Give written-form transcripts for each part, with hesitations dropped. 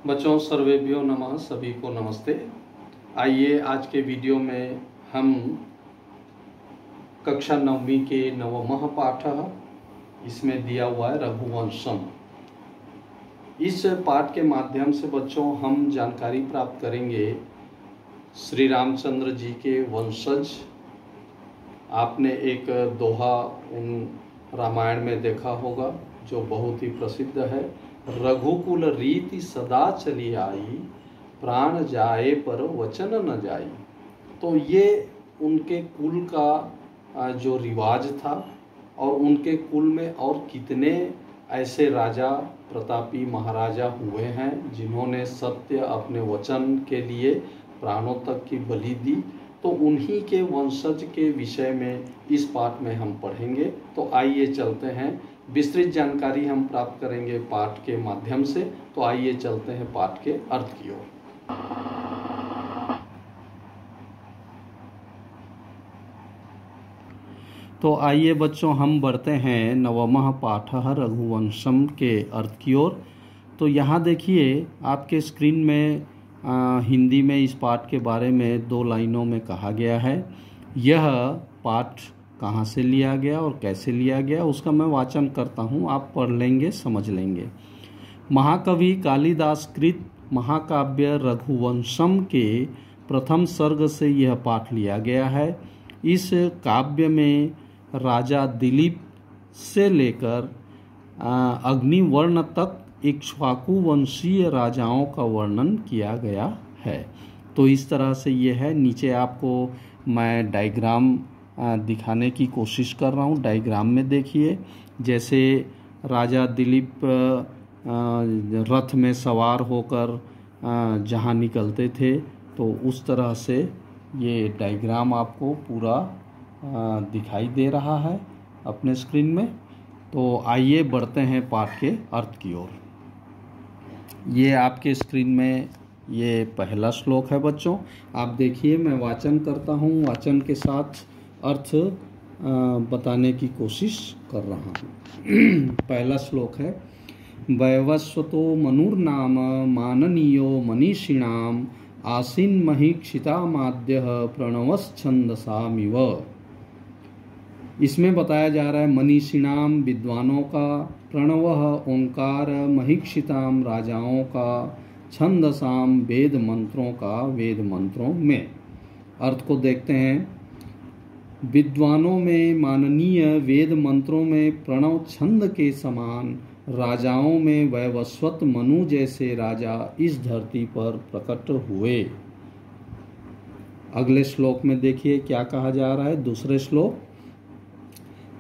बच्चों सर्वेभ्यो नमः, सभी को नमस्ते। आइए आज के वीडियो में हम कक्षा 9वीं के नवमः पाठ, इसमें दिया हुआ है रघुवंशम। इस पाठ के माध्यम से बच्चों हम जानकारी प्राप्त करेंगे श्री रामचंद्र जी के वंशज। आपने एक दोहा उन रामायण में देखा होगा जो बहुत ही प्रसिद्ध है, रघुकुल रीति सदा चली आई, प्राण जाए पर वचन न जाई। तो ये उनके कुल का जो रिवाज था और उनके कुल में और कितने ऐसे राजा प्रतापी महाराजा हुए हैं जिन्होंने सत्य अपने वचन के लिए प्राणों तक की बलि दी। तो उन्हीं के वंशज के विषय में इस पाठ में हम पढ़ेंगे। तो आइए चलते हैं, विस्तृत जानकारी हम प्राप्त करेंगे पाठ के माध्यम से। तो आइए चलते हैं पाठ के अर्थ की ओर। तो आइए बच्चों हम बढ़ते हैं नवमः पाठ रघुवंशम के अर्थ की ओर। तो यहाँ देखिए आपके स्क्रीन में हिंदी में इस पाठ के बारे में 2 लाइनों में कहा गया है। यह पाठ कहाँ से लिया गया और कैसे लिया गया उसका मैं वाचन करता हूँ, आप पढ़ लेंगे, समझ लेंगे। महाकवि कालिदास कृत महाकाव्य रघुवंशम के प्रथम सर्ग से यह पाठ लिया गया है। इस काव्य में राजा दिलीप से लेकर अग्निवर्ण तक इक्ष्वाकु वंशीय राजाओं का वर्णन किया गया है। तो इस तरह से ये है। नीचे आपको मैं डायग्राम दिखाने की कोशिश कर रहा हूँ। डायग्राम में देखिए, जैसे राजा दिलीप रथ में सवार होकर जहाँ निकलते थे, तो उस तरह से ये डायग्राम आपको पूरा दिखाई दे रहा है अपने स्क्रीन में। तो आइए बढ़ते हैं पाठ के अर्थ की ओर। ये आपके स्क्रीन में ये पहला श्लोक है बच्चों। आप देखिए, मैं वाचन करता हूँ, वाचन के साथ अर्थ बताने की कोशिश कर रहा हूँ। पहला श्लोक है, वैवस्वतो मनुर्नाम माननीयो मनीषिणाम आसीन महीक्षितामाद्य प्रणवश्छंदसामिव। इसमें बताया जा रहा है मनीषिणाम विद्वानों का, प्रणवः ओंकार, महीक्षिताम राजाओं का, छंदसाम वेद मंत्रों का, वेद मंत्रों में। अर्थ को देखते हैं। विद्वानों में माननीय, वेद मंत्रों में प्रणव छंद के समान, राजाओं में वैवस्वत मनु जैसे राजा इस धरती पर प्रकट हुए। अगले श्लोक में देखिए क्या कहा जा रहा है। दूसरे श्लोक,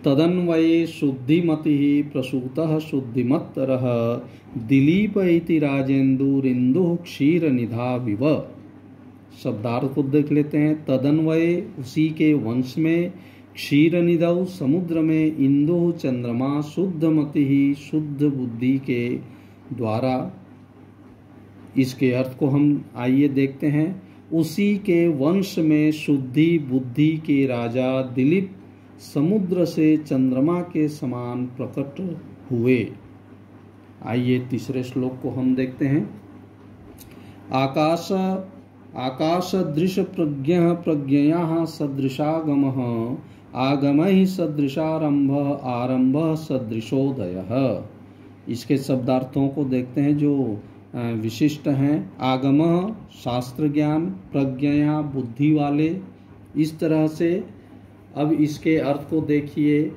तदन्वये शुद्धिमति प्रसूतः शुद्धिमत्तरः दिलीप इति राजेन्दुरिन्दुः क्षीरनिधा विव। शब्दार्थ को देख लेते हैं। तदन्वये उसी के वंश में, क्षीरनिधौ समुद्र में, इंदु चंद्रमा, शुद्धमति शुद्ध बुद्धि के द्वारा। इसके अर्थ को हम आइए देखते हैं। उसी के वंश में शुद्धि बुद्धि के राजा दिलीप समुद्र से चंद्रमा के समान प्रकट हुए। आइए तीसरे श्लोक को हम देखते हैं। आकाश दृश प्रज्ञ प्रज्ञया सदृशागमः आगमहि सदृशारंभ आरंभ सदृशोदयः। इसके शब्दार्थों को देखते हैं जो विशिष्ट हैं। आगमः शास्त्र ज्ञान, प्रज्ञया बुद्धि वाले, इस तरह से। अब इसके अर्थ को देखिए।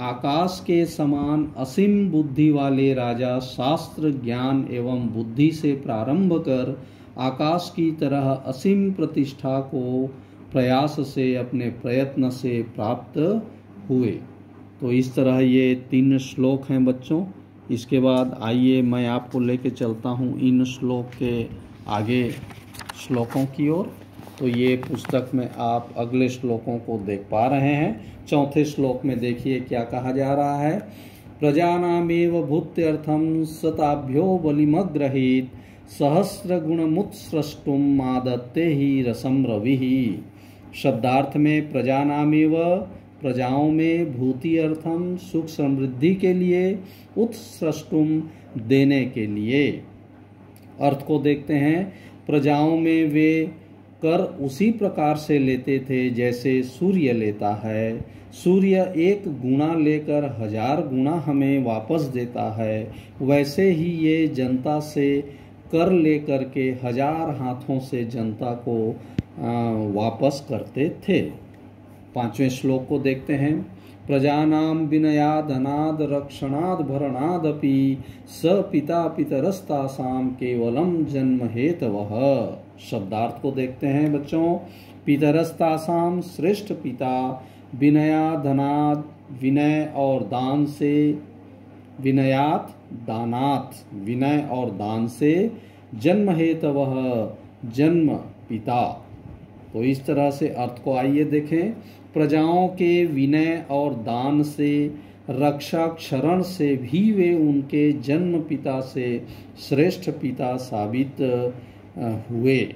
आकाश के समान असीम बुद्धि वाले राजा शास्त्र ज्ञान एवं बुद्धि से प्रारंभ कर आकाश की तरह असीम प्रतिष्ठा को प्रयास से, अपने प्रयत्न से प्राप्त हुए। तो इस तरह ये 3 श्लोक हैं बच्चों। इसके बाद आइए मैं आपको लेके चलता हूँ इन श्लोक के आगे श्लोकों की ओर। तो ये पुस्तक में आप अगले श्लोकों को देख पा रहे हैं। चौथे श्लोक में देखिए क्या कहा जा रहा है। प्रजानामेव भूत्यर्थम शताभ्यो बलिमग्रहीत सहस्र गुणमुत्सृष्टुम मादत्ते ही रसम रविः। शब्दार्थ में प्रजानामेव, प्रजाओं में, भूति अर्थम सुख समृद्धि के लिए, उत्सृष्टुम देने के लिए, अर्थ को देखते हैं, प्रजाओं में वे कर उसी प्रकार से लेते थे जैसे सूर्य लेता है। सूर्य एक गुणा लेकर 1000 गुणा हमें वापस देता है, वैसे ही ये जनता से कर लेकर के 1000 हाथों से जनता को वापस करते थे। 5वें श्लोक को देखते हैं, प्रजानां विनयादनाद रक्षणाद भरणादपि स पिता पितरस्तासां केवलम जन्म हेतवः। शब्दार्थ को देखते हैं बच्चों, पितरस्तासां श्रेष्ठ पिता, विनयादनाद विनय और दान से, विनयात दानात विनय और दान से, जन्म हेतवः जन्म पिता। तो इस तरह से अर्थ को आइए देखें, प्रजाओं के विनय और दान से, रक्षा क्षरण से भी वे उनके जन्म पिता से श्रेष्ठ पिता साबित हुए।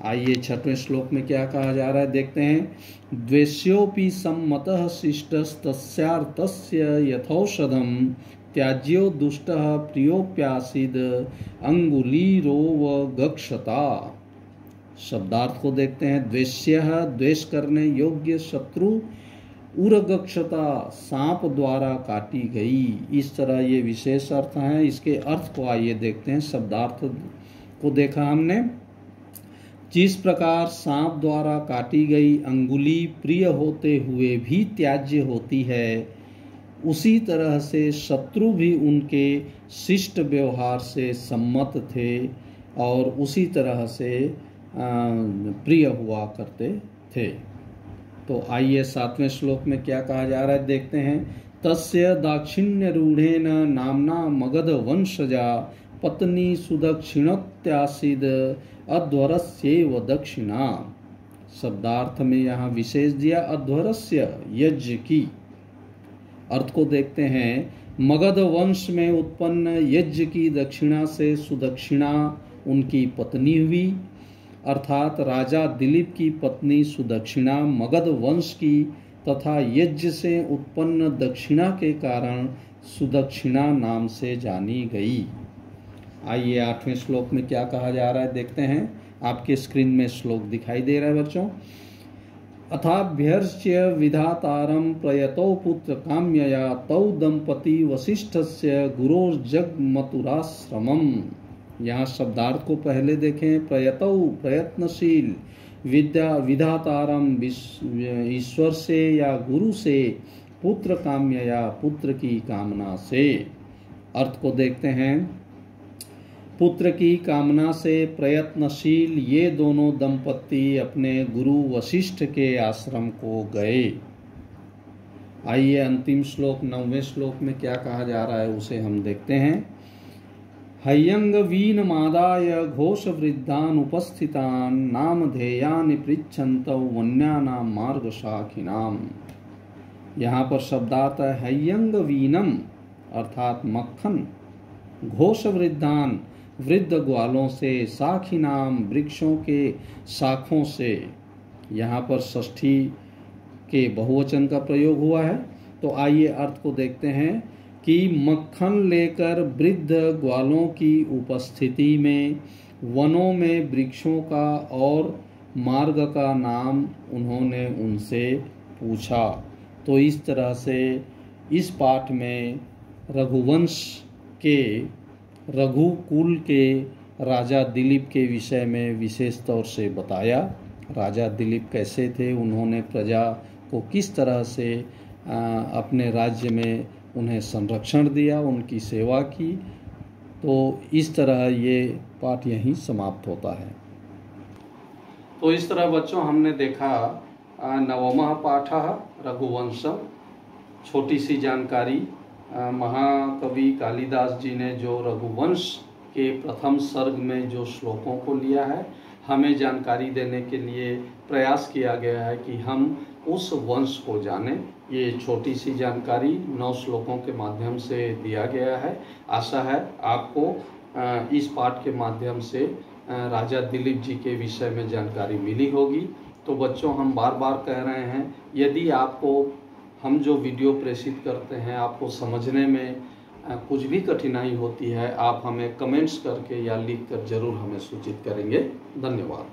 आइए 6वें श्लोक में क्या कहा जा रहा है देखते हैं, द्वेष्योपि सम्मतः शिष्टस्तस्यार्थस्य यथौषधं त्याज्यो दुष्टः प्रियोप्यासीद अंगुलीरोवगक्षता। शब्दार्थ को देखते हैं, द्वेष्यः द्वेष करने योग्य, शत्रु, उरगक्षता सांप द्वारा काटी गई। इस तरह ये विशेष अर्थ हैं। इसके अर्थ को आइए देखते हैं। शब्दार्थ को देखा हमने, जिस प्रकार सांप द्वारा काटी गई अंगुली प्रिय होते हुए भी त्याज्य होती है, उसी तरह से शत्रु भी उनके शिष्ट व्यवहार से सम्मत थे और उसी तरह से प्रिय हुआ करते थे। तो आइए 7वें श्लोक में क्या कहा जा रहा है देखते हैं, तस्य दाक्षिण्य रूढ़ेन नामना मगध वंशजा पत्नी सुदक्षिणत्यासीद अध्वरस्यैव दक्षिणा। शब्दार्थ में यहाँ विशेष दिया अध्वरस्य यज्ञ की। अर्थ को देखते हैं, मगध वंश में उत्पन्न यज्ञ की दक्षिणा से सुदक्षिणा उनकी पत्नी हुई, अर्थात राजा दिलीप की पत्नी सुदक्षिणा मगध वंश की तथा यज्ञ से उत्पन्न दक्षिणा के कारण सुदक्षिणा नाम से जानी गई। आइए 8वें श्लोक में क्या कहा जा रहा है देखते हैं। आपके स्क्रीन में श्लोक दिखाई दे रहा है बच्चों, अथाभ्यर्च्य विधातारं प्रयतौ पुत्र काम्यया तौ दंपति वसिष्ठस्य गुरोर्जगमतुराश्रमम्। यहाँ शब्दार्थ को पहले देखें, प्रयतौ प्रयत्नशील, विद्या विधातारम ईश्वर से या गुरु से, पुत्र काम्यया पुत्र की कामना से। अर्थ को देखते हैं, पुत्र की कामना से प्रयत्नशील ये दोनों दंपति अपने गुरु वशिष्ठ के आश्रम को गए। आइए अंतिम श्लोक 9वें श्लोक में क्या कहा जा रहा है उसे हम देखते हैं। हयंग वीन मादाय घोष वृद्धान उपस्थितान नामधेयानि पृच्छन्तौ वन्यानां मार्ग शाखिनाम। यहाँ पर शब्दार्थ है हयंग वीनम अर्थात मक्खन, घोष वृद्धान वृद्ध ग्वालों से, शाखी नाम वृक्षों के शाखों से। यहाँ पर षष्ठी के बहुवचन का प्रयोग हुआ है। तो आइए अर्थ को देखते हैं कि मक्खन लेकर वृद्ध ग्वालों की उपस्थिति में वनों में वृक्षों का और मार्ग का नाम उन्होंने उनसे पूछा। तो इस तरह से इस पाठ में रघुवंश के रघुकुल के राजा दिलीप के विषय में विशेष तौर से बताया। राजा दिलीप कैसे थे, उन्होंने प्रजा को किस तरह से अपने राज्य में उन्हें संरक्षण दिया, उनकी सेवा की। तो इस तरह ये पाठ यहीं समाप्त होता है। तो इस तरह बच्चों हमने देखा नवमः पाठः रघुवंशम, छोटी सी जानकारी। महाकवि कालिदास जी ने जो रघुवंश के प्रथम सर्ग में जो श्लोकों को लिया है, हमें जानकारी देने के लिए प्रयास किया गया है कि हम उस वंश को जानें। ये छोटी सी जानकारी 9 श्लोकों के माध्यम से दिया गया है। आशा है आपको इस पाठ के माध्यम से राजा दिलीप जी के विषय में जानकारी मिली होगी। तो बच्चों हम बार बार कह रहे हैं, यदि आपको हम जो वीडियो प्रेषित करते हैं आपको समझने में कुछ भी कठिनाई होती है आप हमें कमेंट्स करके या लिख कर ज़रूर हमें सूचित करेंगे। धन्यवाद।